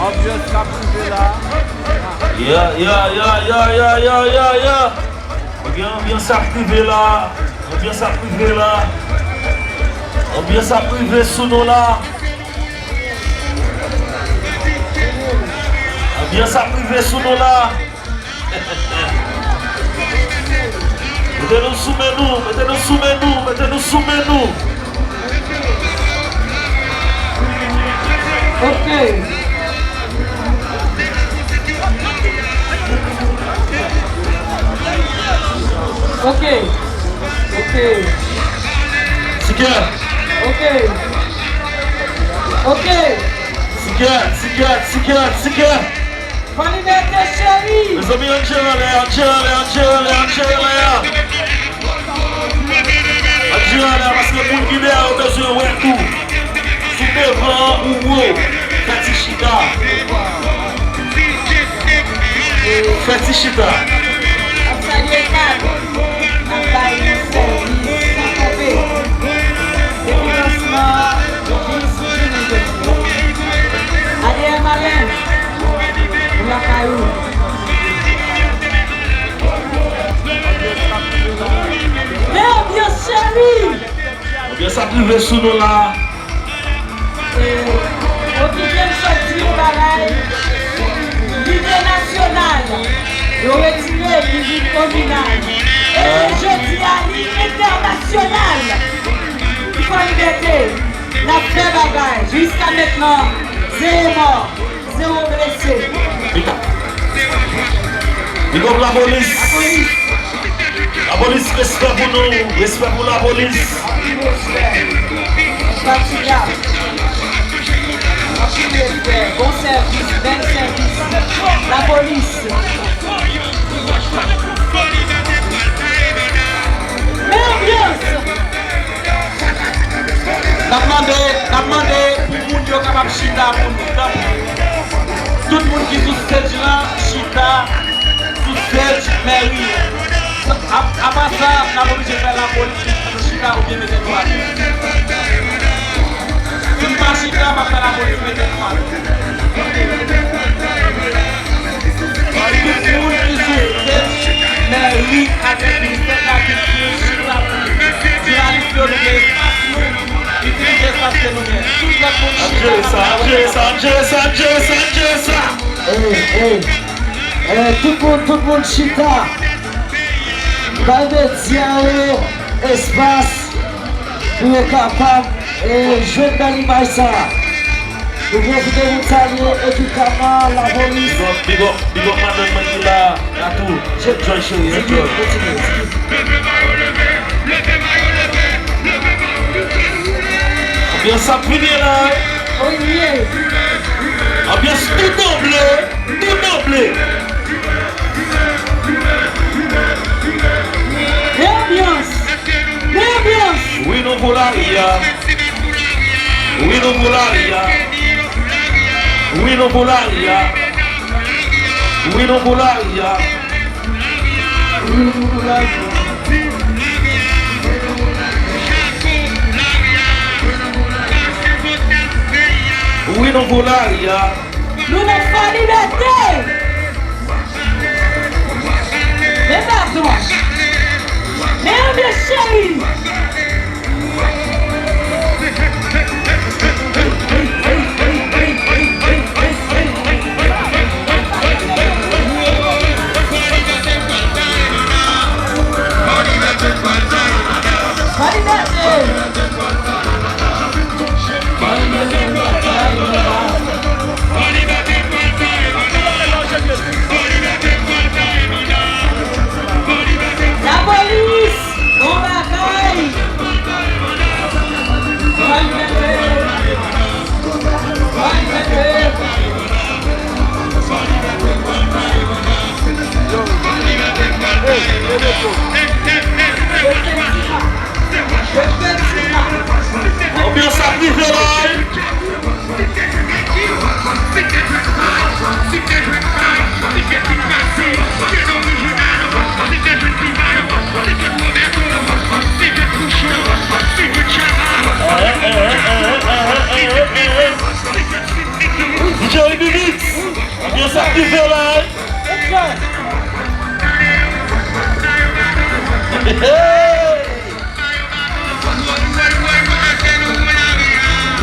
Ambiance la privée là. Ya. Ambiance à privé là. Ambiance à privé là. Ambiance à privé sous nous là. Ambiance à privé sous nous là. Mettez-nous sous nous, mettez-nous sous nous, mettez-nous sous nous. Ok. Sikia. Ok. Sikia. Bonne liberté, chérie. Mes amis, Angela, parce que pour Guinée a besoin de tout. Sous devant ou haut, Fatichita. Allez, Marlène. La caillou. Mais bien chérie. Bien ça privé sous nous là. Au deuxième sortie au bagaille. L'idée nationale. De retirer l'idée communale. Et je dis à l'idée internationale. Il faut liberté. La vraie bagaille. Jusqu'à maintenant, 0 mort, 0 blessé. Il y a la police. La police, respect pour nous, respect pour la police. Bon service, bel service. La police. Mais ambiance. N'a demandé pour moun yo capable chita tout le monde qui sous stage là, chita, sous stage, mais oui. Avant ça, on a obligé de faire la police, chita ou bien mettre droit. Si on pas chita, on va faire la police, mettre droit. Tout le monde qui sous stage, mais oui, avec une tête à culture, chita, journaliste de l'espace. Tout le monde chita. Dans le dialogue, espace, pour être capable de jouer dans l'image ça. Nous voulons vous saluer éducamment la police. Big up, madame Mandela, à tout. Joy chérie, Ambiance à privé là. Ambiance tout doublé. Oui, nous pour la ria. Nous n'avons pas liberté. Mais pardon. Mais bien chérie. La police, on va ça qui fait là.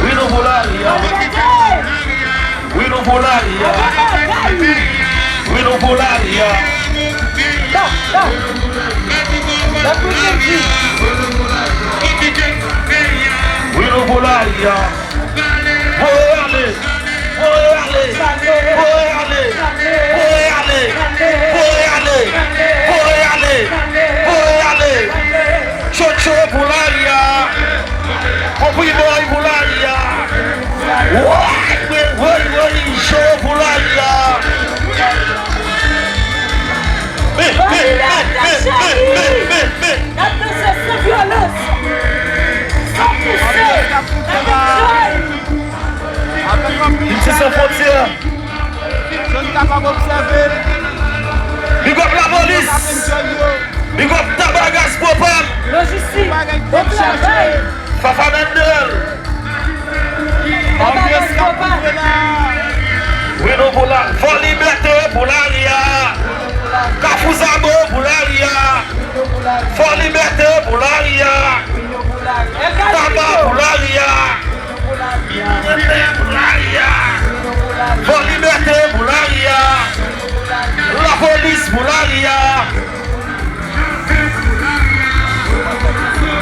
Oui, nous voilà. Oui, nous voilà. Oui, nous voilà. Oui, nous voilà. Chocho Bularia, Opiboy Bularia, Show Bularia. Sans violence, sans pousser, avec joie. C'est sans frontière. Je ne capable d'observer. Big up la police. Big up Tabagas Popal. Logistique, au travail. Fafa Mendel. Ambiance capable là. Oui, nous voilà. For liberté, Bularia. Kafuzabo, Bularia. For liberté, Bularia. Taba, Bularia. Bularia. For liberté, Bularia. La police, Bularia.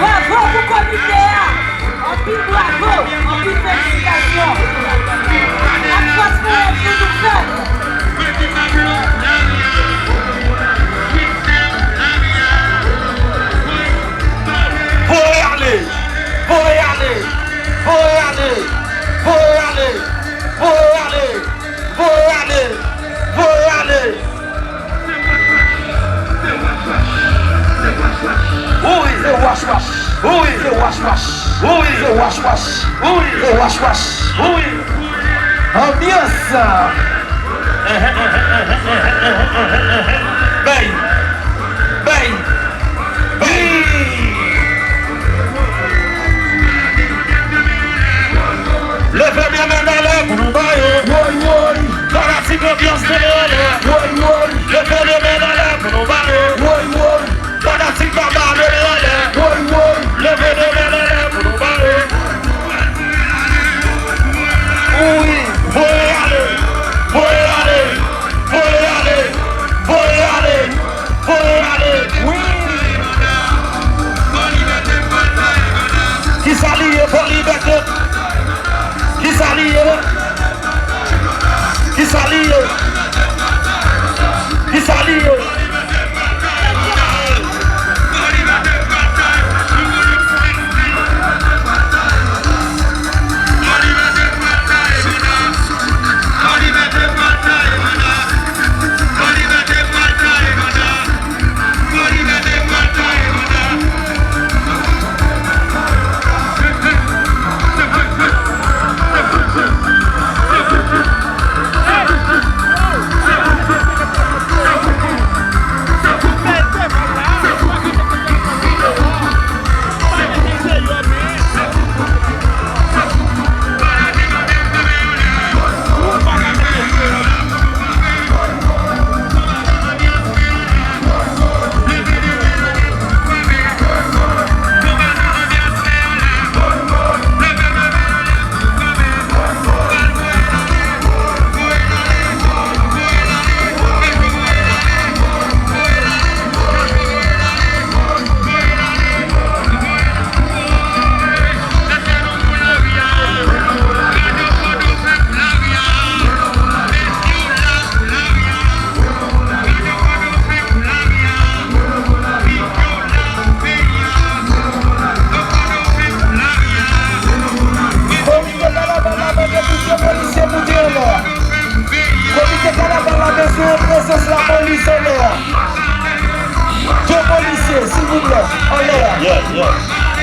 Bravo pour comité. En pile bravo, en pile félicitations. La force pour être tout fait. Ambiance. Bang! Bang! Bang! Levez bien main dans l'air pour nous bailler. Dans la petite ambiance de l'air. Levez les mains dans l'air pour nous bailler. Dans la petite barbe de l'air. Levez les mains dans l'air pour nous bailler. Oui, faut y aller. Faut y aller. Faut y aller. Faut y aller. Faut y aller. Oui. Qui s'allie pour liberté. Qui s'allie. Qui s'allie. Qui s'allie.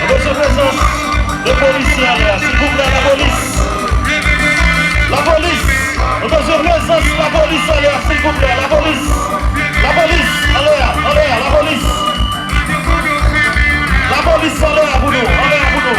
Votre présence de policiers à l'air, s'il vous plaît, la police. La police. Votre présence, la police à l'air, s'il vous plaît, la police. La police à l'air, la police. La police à l'air pour nous, à l'air pour nous.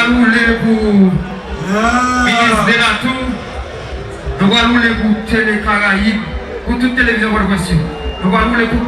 allons rouler pour ministre de la Tour. Nous allons rouler pour Télé Caraïbes, pour toute télévision. Nous allons rouler pour